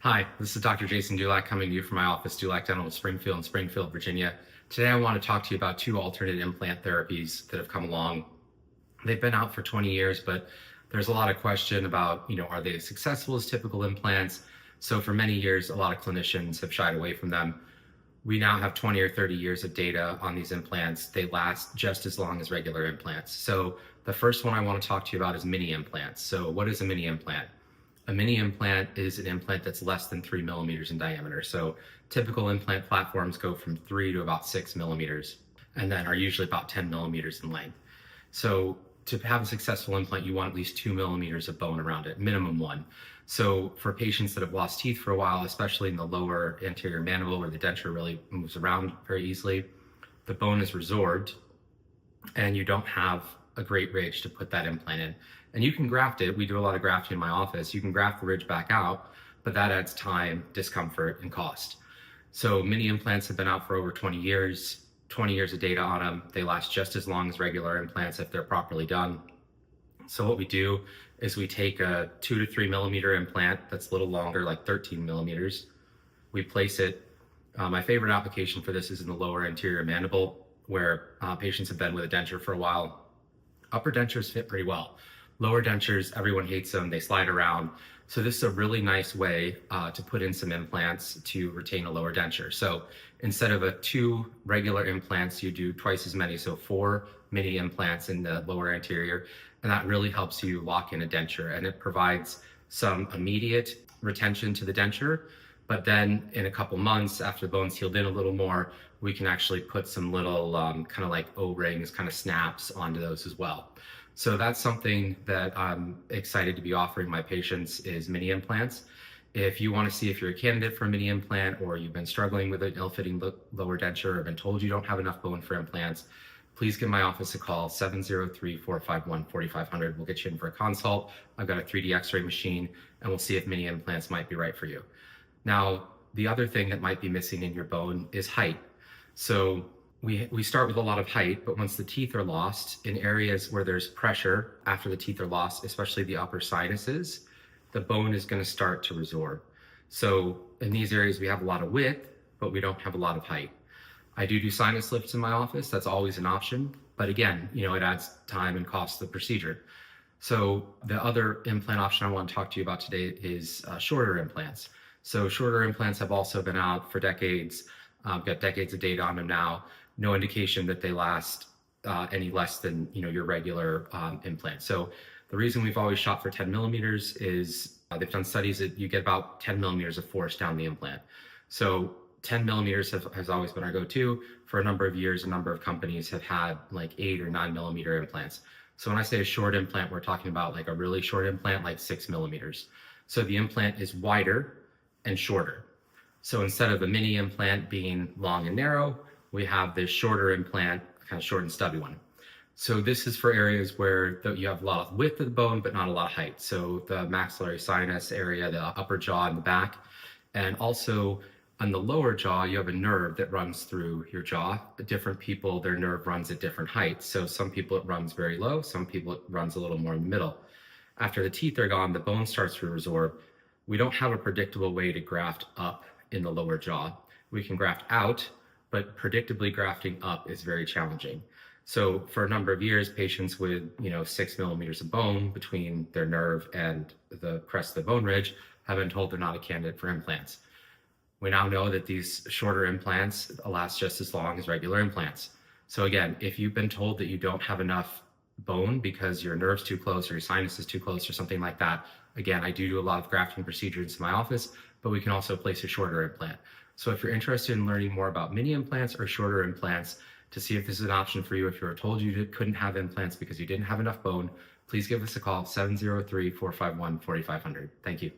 Hi, this is Dr. Jason Dulac coming to you from my office, Dulac Dental in Springfield, Virginia. Today I want to talk to you about two alternate implant therapies that have come along. They've been out for 20 years, but there's a lot of question about, are they as successful as typical implants? So for many years, a lot of clinicians have shied away from them. We now have 20 or 30 years of data on these implants. They last just as long as regular implants. So the first one I want to talk to you about is mini implants. So what is a mini implant? A mini implant is an implant that's less than 3 millimeters in diameter. So typical implant platforms go from 3 to about 6 millimeters and then are usually about 10 millimeters in length. So to have a successful implant, you want at least 2 millimeters of bone around it, minimum one. So for patients that have lost teeth for a while, especially in the lower anterior mandible where the denture really moves around very easily, the bone is resorbed and you don't have a great ridge to put that implant in. And you can graft it. We do a lot of grafting in my office. You can graft the ridge back out, but that adds time, discomfort, and cost. So mini implants have been out for over 20 years, 20 years of data on them. They last just as long as regular implants if they're properly done. So what we do is we take a 2 to 3 millimeter implant that's a little longer, like 13 millimeters. We place it. My favorite application for this is in the lower anterior mandible, where patients have been with a denture for a while. Upper dentures fit pretty well. Lower dentures, everyone hates them. They slide around. So this is a really nice way to put in some implants to retain a lower denture. So instead of 2 regular implants, you do twice as many. So 4 mini implants in the lower anterior. And that really helps you lock in a denture. And it provides some immediate retention to the denture. But then in a couple months, after the bone's healed in a little more, we can actually put some little kind of like O-rings, kind of snaps onto those as well. So that's something that I'm excited to be offering my patients is mini implants. If you want to see if you're a candidate for a mini implant or you've been struggling with an ill-fitting lower denture or been told you don't have enough bone for implants, please give my office a call, 703-451-4500. We'll get you in for a consult. I've got a 3D x-ray machine and we'll see if mini implants might be right for you. Now, the other thing that might be missing in your bone is height. So we start with a lot of height, but once the teeth are lost in areas where there's pressure after the teeth are lost, especially the upper sinuses, the bone is going to start to resorb. So in these areas, we have a lot of width, but we don't have a lot of height. I do sinus lifts in my office. That's always an option. But again, it adds time and cost to the procedure. So the other implant option I want to talk to you about today is shorter implants. So shorter implants have also been out for decades. Got decades of data on them now. No indication that they last any less than your regular implant. So the reason we've always shot for 10 millimeters is they've done studies that you get about 10 millimeters of force down the implant. So 10 millimeters has always been our go-to. For a number of years, a number of companies have had like 8 or 9 millimeter implants. So when I say a short implant, we're talking about like a really short implant, like 6 millimeters. So the implant is wider and shorter. So instead of a mini implant being long and narrow, we have this shorter implant, kind of short and stubby one. So this is for areas where you have a lot of width of the bone, but not a lot of height. So the maxillary sinus area, the upper jaw and the back. And also on the lower jaw, you have a nerve that runs through your jaw. Different people, their nerve runs at different heights. So some people it runs very low, some people it runs a little more in the middle. After the teeth are gone, the bone starts to resorb. We don't have a predictable way to graft up in the lower jaw. We can graft out, but predictably grafting up is very challenging. So for a number of years, patients with 6 millimeters of bone between their nerve and the crest of the bone ridge have been told they're not a candidate for implants. We now know that these shorter implants last just as long as regular implants. So again, if you've been told that you don't have enough bone because your nerve's too close or your sinus is too close or something like that, again, I do a lot of grafting procedures in my office, but we can also place a shorter implant. So if you're interested in learning more about mini implants or shorter implants to see if this is an option for you, if you were told you couldn't have implants because you didn't have enough bone, please give us a call, 703-451-4500. Thank you.